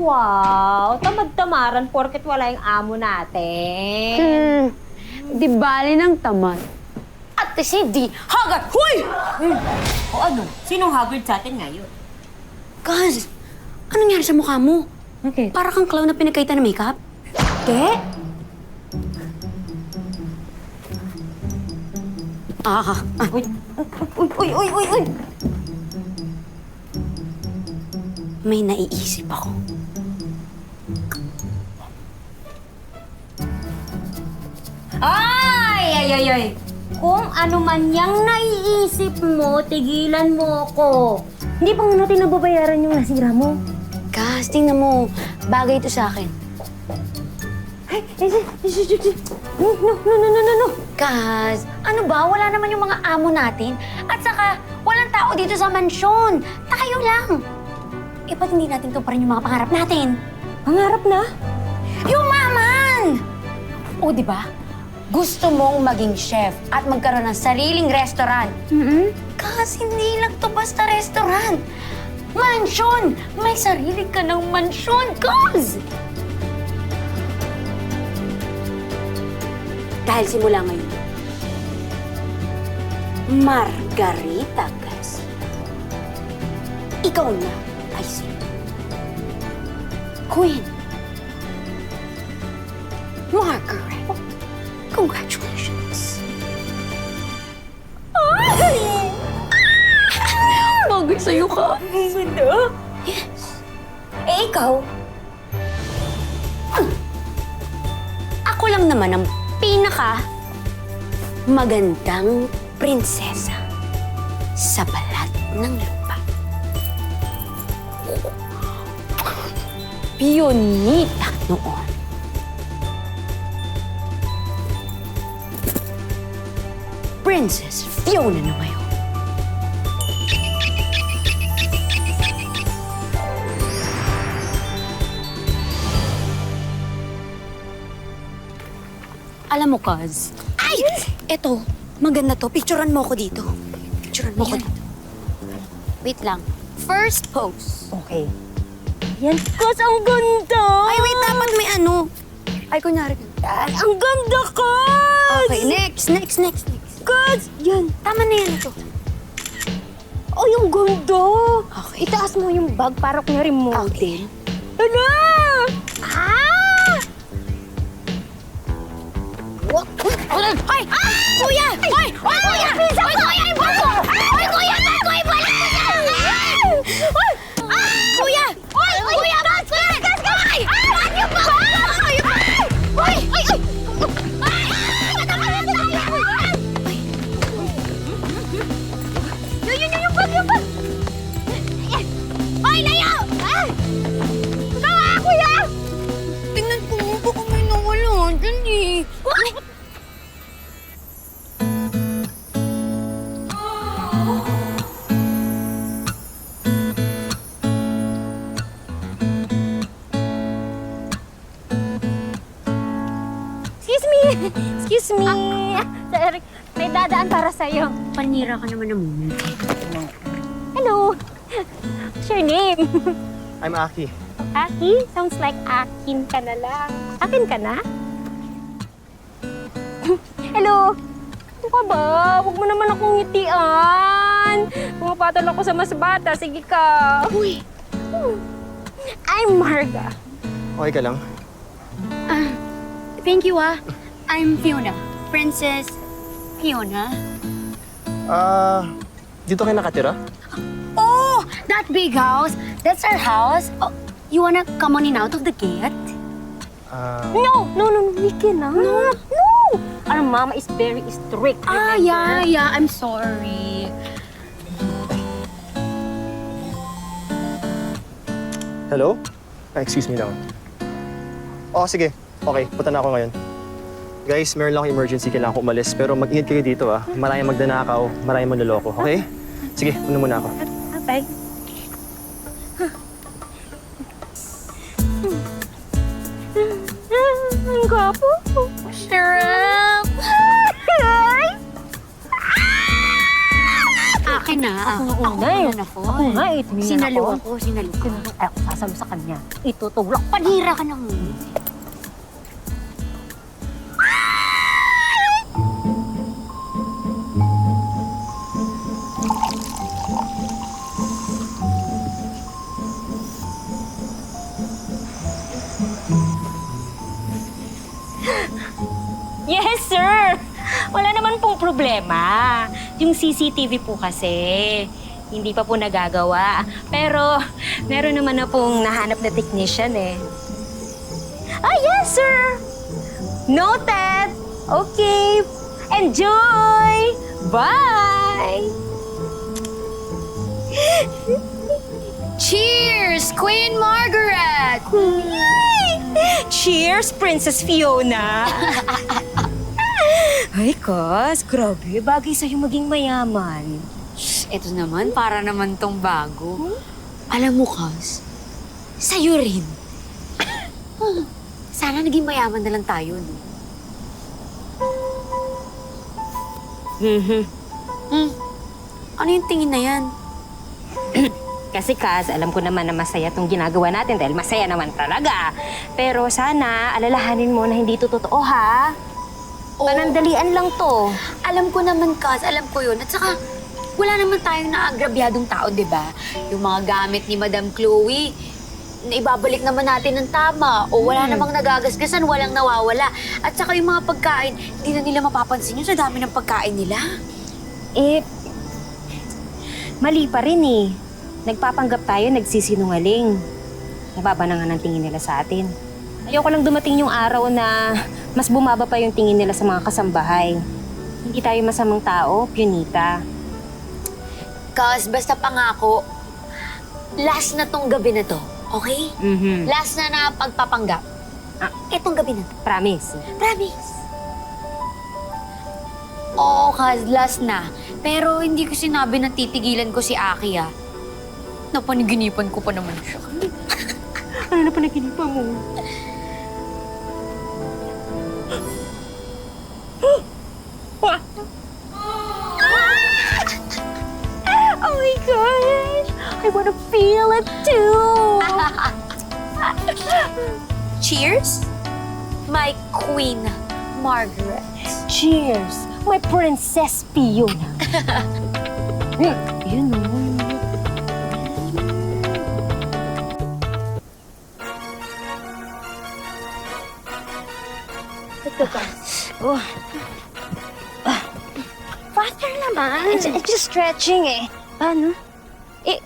Wow, tamad-tamaran porket wala yung amo natin. Di bali ng tamad. At hindi haggard. Huy! O ano? Sinong haggard sa atin ngayon? Kaz, anong nangyari sa mukha mo? Okay. Para kang clown na pinagkaitan ng makeup. Te? Uy, uy. May naiisip ako. Ay! Kung ano man yang naiisip mo, tigilan mo ko. Hindi pa nga natin nababayaran yung nasira mo. Kaz, tingnan mo. Bagay ito sa akin. Ay, no. Kaz, ano ba? Wala naman yung mga amo natin. At saka, walang tao dito sa mansyon. Tayo lang. Eh, ba't hindi natin to pa rin yung mga pangarap natin? Pangarap na? Yumaman! O, di ba? Gusto mong maging chef at magkaroon ng sariling restaurant. Kasi hindi lang to basta restaurant. Mansyon! May sarili ka ng mansyon, Kaz! Dahil simula ngayon, Margarita, Kaz. Ikaw na ay si Queen Margaret. Congratulations. Ay! Bagay sa'yo ka. Ganda? Yes. Eh, ikaw? Ako lang naman ang pinaka magandang prinsesa sa balat ng lupa. Pionita noon. Princess Fiona na ngayon. Alam mo, Kaz. Ay! Eto, maganda to. Picturean mo ako dito. Picturean mo ako dito. Wait lang. First pose. Okay. Yan, Kaz, ang ganda! Ay, wait. Dapat may ano. Ay, kunyari. Ay, ang ganda, Kaz! Okay, next. Kaz! Yan. Tama na yan ito. Oh, yung ganda! Okay. Itaas mo yung bag para kunyari model. Okay. Hala! Ah! Ay! Kuya! Ay! Kuya! Ay, kuya! Ay, bago! Ay, kuya! Bago! Ay, balik mo na! Kuya! Ay, kuya! Kuya! Ay! Bakit yung bago? Ay! Yung bag! Ay, layo! Kawa, kuya! Tingnan ko mo, baka may nawala. Diyan eh. Excuse me. Sir, may dadaan para sa'yo. Panira ka naman ng moment. Hello. What's your name? I'm Aki. Aki? Sounds like akin ka na lang. Akin ka na? Hello. Ano ka ba? Huwag mo naman akong ngitian. Pumapatol ako sa mas bata. Sige ka. Uy! I'm Marga. Okay ka lang? Thank you, I'm Fiona. Princess Fiona. Dito kayo nakatira? Oh! That big house! That's our house. Oh, you wanna come on in out of the gate? No, we cannot. No. Our mama is very strict. Remember? Yeah. I'm sorry. Hello? Excuse me lang. Oh, sige. Okay, punta na ako ngayon. Guys, meron lang akong emergency. Kailangan ko umalis. Pero mag-ingat kayo dito, Maraming magdanakaw, maraming manloloko, okay? Sige, una muna ako. Bye. Ang gwapo. Sarap! Akin na. Ako na una eh. Tingnan ako. Ako nga eh, tingnan Sinaliw ako. ako, sinaliw ka. Ay, ako sasalo sa kanya. Itutulak. Panira ka naman. Yes, sir! Wala naman pong problema. Yung CCTV po kasi, hindi pa po nagagawa. Pero, meron naman na pong nahanap na technician eh. Ah, yes, sir! Noted! Okay. Enjoy! Bye! Cheers, Queen Margaret! Cheers, Princess Fiona! Ay, Kas, grabe. Bagay sa'yo maging mayaman. Ito naman, para naman tong bago. Alam mo, Kas, sa'yo rin. Sana naging mayaman na lang tayo, no? Ano yung tingin na yan? Kasi Kas, alam ko naman na masaya tong ginagawa natin dahil masaya naman talaga. Pero sana, alalahanin mo na hindi ito totoo, ha? Panandalian lang to. Alam ko naman, Kas. Alam ko yun. At saka, wala naman tayong naagrabyadong tao, di ba? Yung mga gamit ni Madam Chloe, naibabalik naman natin ng tama. O wala namang nagagasgasan, walang nawawala. At saka yung mga pagkain, hindi na nila mapapansin yun sa dami ng pagkain nila. Eh, mali pa rin eh. Nagpapanggap tayo, nagsisinungaling. Nababa na nga ng tingin nila sa atin. Ayoko lang dumating yung araw na mas bumaba pa yung tingin nila sa mga kasambahay. Hindi tayo masamang tao, Punita. Kas, basta pangako, last na tong gabi na to, okay? Last na na pagpapanggap. Itong gabi na to. Promise. Promise. Oo, Kas, last na. Pero hindi ko sinabi na titigilan ko si Aki, ah. Napaniginipan ko pa naman siya. Ano na panaginipan mo? Oh my gosh! I wanna feel it too! Cheers, my Queen Margaret. Cheers! My Princess Fiona! Yun o. Oh. Faster naman. It's just stretching eh. Paano? Eh,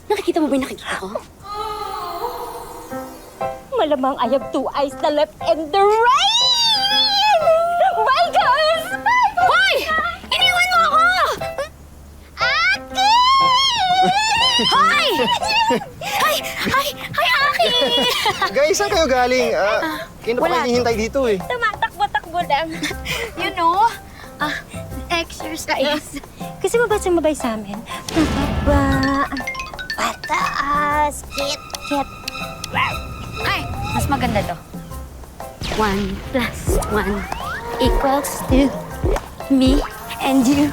Nakikita mo ba yung nakikita ko? malamang I have two eyes, the left and the right! Bye, guys! Bye! Hoy! Iniwan mo ako! Aki! Hoy! Ay! Ay! Ay, Aki! Guys, saan kayo galing? Kaya pa Wala. kayo hinihintay dito eh. Tumatakbo-takbo lang. You know, exercise. Kasi mabay sa amin. Pababa. Pataas. Kit. Ay, mas maganda to. 1 + 1 = 2. Me and you.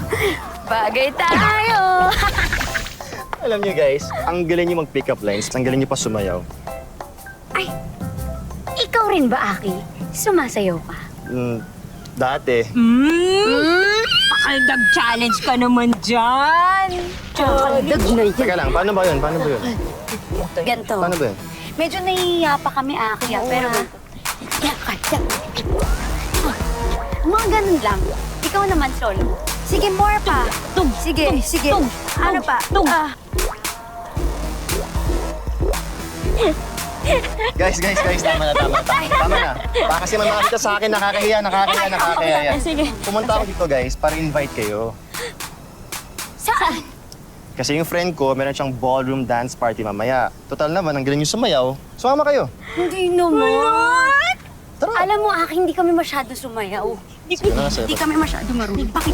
Bagay tayo. Alam niyo guys, ang galing niyo mag-pick up lines, ang galing niyo pa sumayaw. Ay, ikaw rin ba, Aki? Sumasayaw ka? Dati. Pakaldag-challenge ka naman dyan. Kaldag na yan. Teka lang, paano ba yun? Ganto. Paano ba yun? Medyo nahihiya pa kami, Aki, pero... Mga ganun lang. Ikaw naman, solo. Sige, more pa. Sige, sige. Ano pa? Guys, tama na. Tama na. Baka kasi may makakita sa akin, nakakahiya yan. Sige. Pumunta ako dito guys, para invite kayo. Saan? Kasi yung friend ko, meron siyang ballroom dance party mamaya. Total naman, ang galing yung sumayaw. Sumama kayo. Hindi naman. Tara. Alam mo, Aki, hindi kami masyado sumayaw. Sige na, sir. Hindi kami masyado marunong. Bakit?